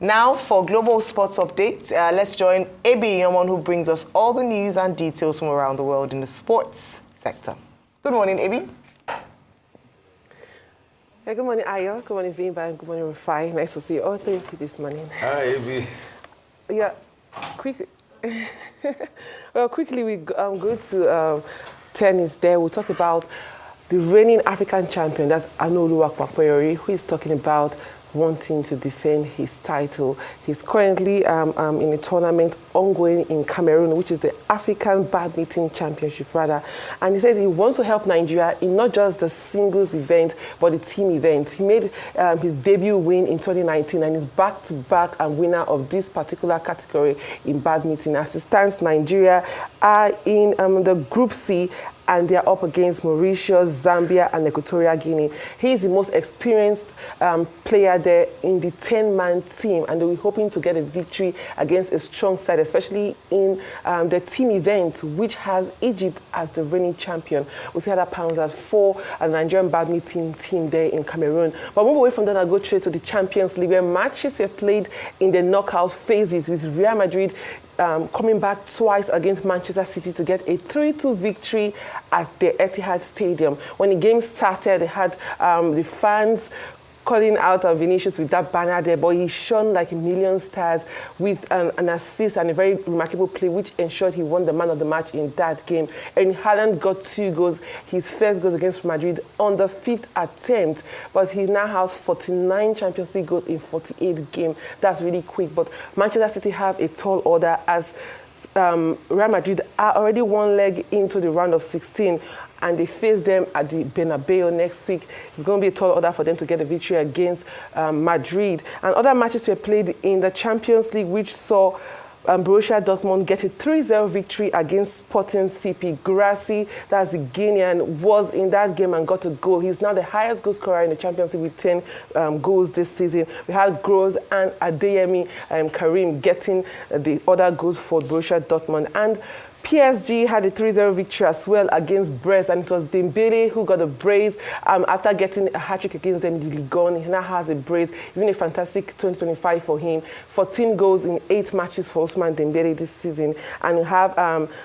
Now for Global Sports Update, let's join Abi Yomon, who brings us all the news and details from around the world in the sports sector. Good morning, Abi. Yeah, good morning, Ayo. Good morning, Vimba, and good morning, Rufai. Nice to see you all three of you this morning. Hi, Abi. Yeah, quickly. Well, quickly we go to tennis. There we'll talk about the reigning African champion. That's Anolu Akpakpeyori, who is talking about wanting to defend his title. He's currently in a tournament ongoing in Cameroon, which is the African Badminton Championship, rather. And he says he wants to help Nigeria in not just the singles event, but the team event. He made his debut win in 2019 and is back-to-back and winner of this particular category in badminton. As it stands, Nigeria are in the Group C, and they're up against Mauritius, Zambia, and Equatorial Guinea. He's the most experienced player there in the 10-man team, and they're hoping to get a victory against a strong side, especially in the team event, which has Egypt as the reigning champion. We'll see how that pounds out for a Nigerian badminton team there in Cameroon. But move away from that, I'll go straight to the Champions League, where matches were played in the knockout phases, with Real Madrid coming back twice against Manchester City to get a 3-2 victory at the Etihad Stadium. When the game started, they had the fans calling out Vinicius with that banner there, but he shone like a million stars with an assist and a very remarkable play, which ensured he won the man of the match in that game. And Haaland got 2 goals, his first goals against Madrid on the 5th attempt, but he now has 49 Champions League goals in 48 games. That's really quick, but Manchester City have a tall order, as Real Madrid are already one leg into the round of 16, and they face them at the Bernabeu next week. It's going to be a tall order for them to get a victory against Madrid. And other matches were played in the Champions League, which saw Borussia Dortmund get a 3-0 victory against Sporting CP. Guirassy, that's the Guinean, was in that game and got a goal. He's now the highest goal scorer in the Champions League with 10 goals this season. We had Gross and Adeyemi Karim getting the other goals for Borussia Dortmund. And PSG had a 3-0 victory as well against Brest, and it was Dembele who got a brace after getting a hat-trick against them in the Ligue 1. He now has a brace. It's been a fantastic 2025 for him. 14 goals in 8 matches for Ousmane Dembele this season. And you have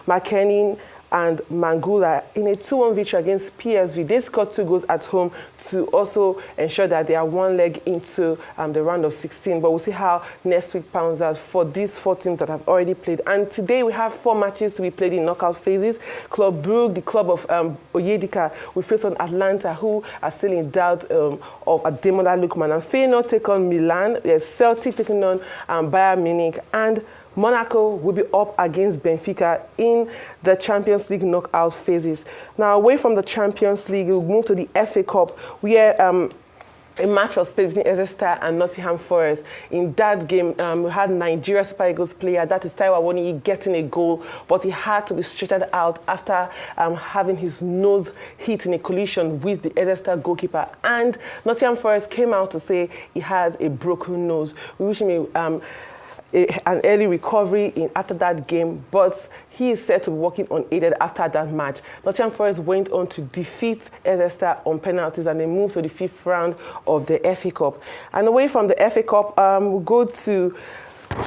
McKennie and Mangula in a 2-1 victory against PSV. They scored 2 goals at home to also ensure that they are one leg into the round of 16. But we'll see how next week pounds out for these 4 teams that have already played. And today we have 4 matches to be played in knockout phases. Club Brugge, the club of Oyedika, will face on Atlanta, who are still in doubt of Ademola Lookman. And Feyenoord take on Milan. There's Celtic taking on Bayern Munich. And Monaco will be up against Benfica in the Champions League knockout phases. Now, away from the Champions League, we'll move to the FA Cup, where a match was played between Exeter and Nottingham Forest. In that game, we had Nigeria Super Eagles player, that is Taiwo Awoniyi, getting a goal, but he had to be straightened out after having his nose hit in a collision with the Exeter goalkeeper. And Nottingham Forest came out to say he has a broken nose. We wish him an early recovery after that game, but he is said to be working unaided after that match. Nottingham Forest went on to defeat Exeter on penalties, and they moved to the 5th round of the FA Cup. And away from the FA Cup, we'll go to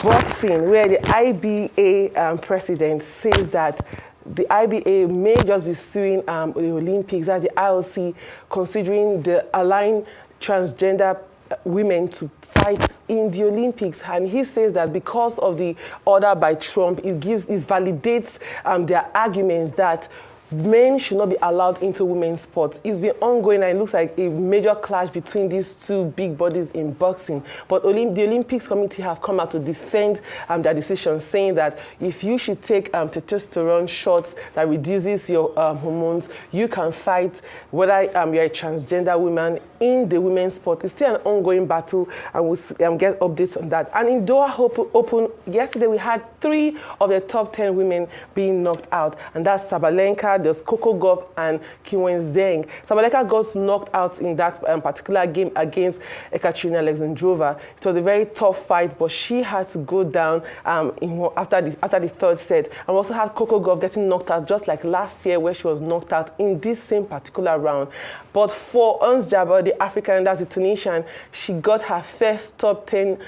boxing, where the IBA president says that the IBA may just be suing the Olympics, as the IOC, considering the allowing transgender women to fight in the Olympics. And he says that because of the order by Trump, it validates their argument that men should not be allowed into women's sports. It's been ongoing, and it looks like a major clash between these 2 big bodies in boxing. But the Olympics committee have come out to defend their decision, saying that if you should take testosterone shots that reduces your hormones, you can fight whether you're a transgender woman in the women's sport. It's still an ongoing battle, and we'll get updates on that. And in Doha Open, yesterday we had 3 of the top 10 women being knocked out, and that's Sabalenka, Sabaleka, there's Coco Gauff, and Kiwen Zheng. Sabaleka got knocked out in that particular game against Ekaterina Alexandrova. It was a very tough fight, but she had to go down after the third set. And we also had Coco Gauff getting knocked out, just like last year where she was knocked out in this same particular round. But for Ons Jabeur, the African, that's the Tunisian, she got her first top 10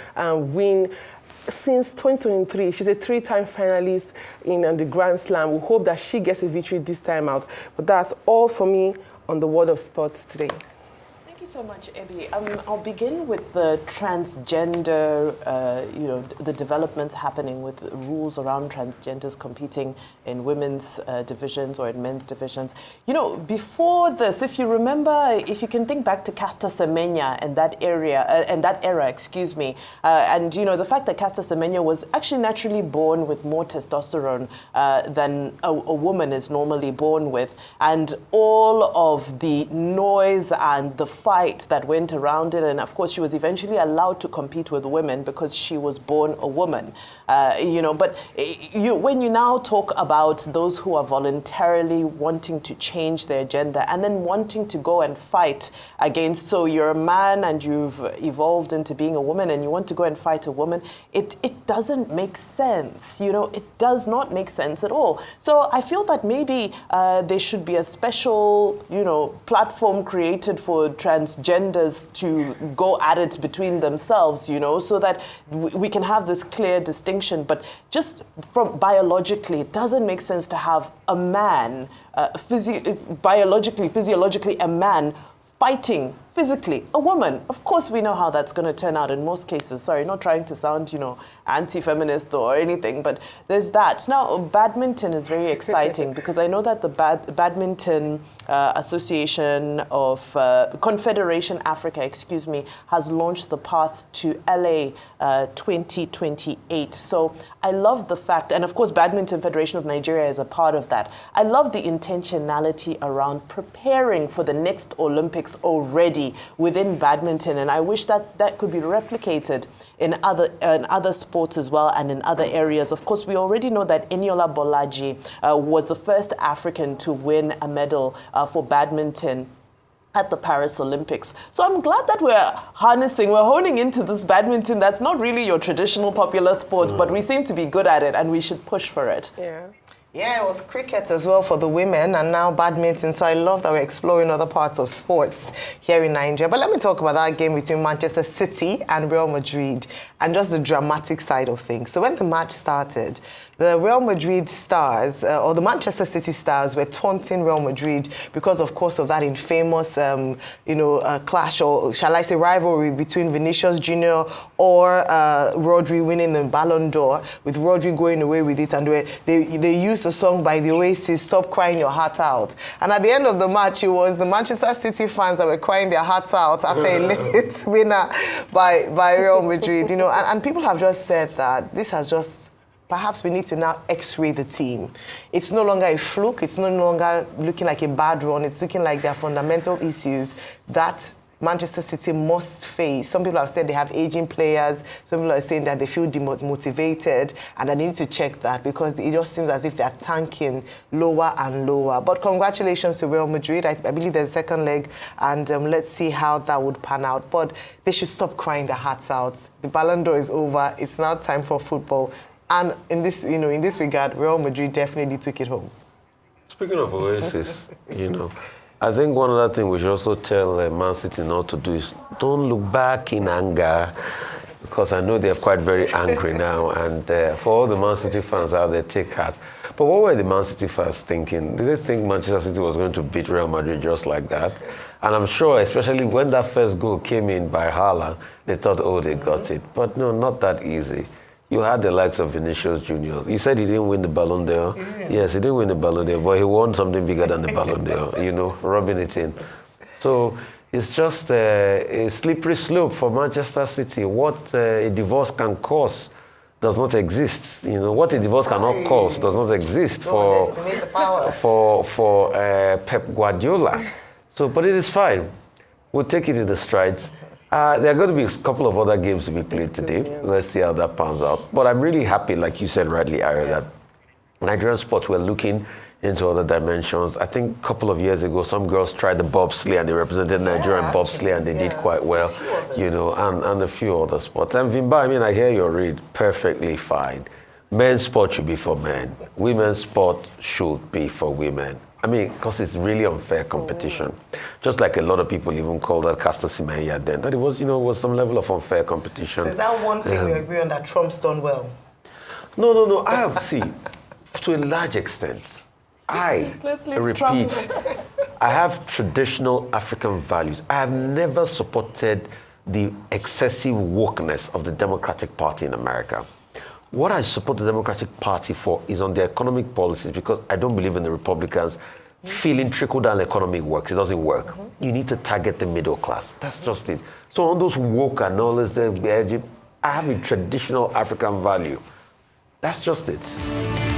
win since 2023. She's a 3-time finalist in the Grand Slam. We hope that she gets a victory this time out. But that's all for me on the world of sports today. Thank you so much, Ebi. I'll begin with the transgender, the developments happening with rules around transgenders competing in women's divisions or in men's divisions. Before this, if you remember, if you can think back to Caster Semenya and that era, and the fact that Caster Semenya was actually naturally born with more testosterone than a woman is normally born with, and all of the noise and the fight that went around it, and of course she was eventually allowed to compete with women because she was born a woman. But when you now talk about those who are voluntarily wanting to change their gender and then wanting to go and fight against, so you're a man and you've evolved into being a woman and you want to go and fight a woman, it doesn't make sense. It does not make sense at all. So I feel that maybe there should be a special, platform created for transgenders to go at it between themselves, so that we can have this clear distinction. But just from biologically, it doesn't make sense to have a man, physiologically a man fighting physically a woman. Of course, we know how that's going to turn out in most cases. Sorry, not trying to sound, anti-feminist or anything, but there's that. Now, badminton is very exciting because I know that the Badminton Association of Confederation Africa, has launched the path to LA 2028. So I love the fact, and of course, Badminton Federation of Nigeria is a part of that. I love the intentionality around preparing for the next Olympics already within badminton, and I wish that could be replicated in other sports as well and in other areas. Of course, we already know that Eniola Bolaji was the first African to win a medal for badminton at the Paris Olympics. So I'm glad that we're honing into this badminton that's not really your traditional popular sport, but we seem to be good at it and we should push for it. Yeah, it was cricket as well for the women and now badminton. So I love that we're exploring other parts of sports here in Nigeria. But let me talk about that game between Manchester City and Real Madrid and just the dramatic side of things. So when the match started, the Real Madrid stars, or the Manchester City stars, were taunting Real Madrid because, of course, of that infamous, clash, or shall I say rivalry between Vinicius Jr. or Rodri winning the Ballon d'Or, with Rodri going away with it. And they used a song by the Oasis, Stop Crying Your Heart Out. And at the end of the match, it was the Manchester City fans that were crying their hearts out after a late winner by Real Madrid. And people have just said that this has just, perhaps we need to now x-ray the team. It's no longer a fluke. It's no longer looking like a bad run. It's looking like there are fundamental issues that Manchester City must face. Some people have said they have aging players. Some people are saying that they feel demotivated, and I need to check that because it just seems as if they're tanking lower and lower. But congratulations to Real Madrid. I believe there's a second leg, and let's see how that would pan out. But they should stop crying their hearts out. The Ballon d'Or is over. It's now time for football. And in this regard, Real Madrid definitely took it home. Speaking of Oasis, I think one other thing we should also tell Man City not to do is don't look back in anger, because I know they're quite very angry now. And for all the Man City fans out there, take heart. But what were the Man City fans thinking? Did they think Manchester City was going to beat Real Madrid just like that? And I'm sure, especially when that first goal came in by Haaland, they thought, oh, they got it. But no, not that easy. You had the likes of Vinicius Jr. He said he didn't win the Ballon d'Or. Yeah. Yes, he didn't win the Ballon d'Or, but he won something bigger than the Ballon d'Or, rubbing it in. So it's just a slippery slope for Manchester City. What a divorce can cause does not exist. What a divorce cannot cause does not exist for Pep Guardiola. So, but it is fine. We'll take it in the strides. There are going to be a couple of other games to be played today. Let's see how that pans out. But I'm really happy, like you said rightly, Ari, that Nigerian sports were looking into other dimensions. I think a couple of years ago, some girls tried the bobsleigh and they represented Nigeria in bobsleigh and they did quite well, you know, and a few other sports. And Vimba, I mean, I hear your read, perfectly fine. Men's sport should be for men. Women's sport should be for women. I mean, because it's really unfair competition. Just like a lot of people even called that Caster Semenya then, that it was, you know, was some level of unfair competition. So is that one thing we agree on that Trump's done well? No. I have, see, to a large extent, Let's leave repeat, Trump. I have traditional African values. I have never supported the excessive wokeness of the Democratic Party in America. What I support the Democratic Party for is on their economic policies, because I don't believe in the Republicans feeling trickle-down economic works. It doesn't work. You need to target the middle class. That's just it. So on those woke and all this, I have a traditional African value. That's just it.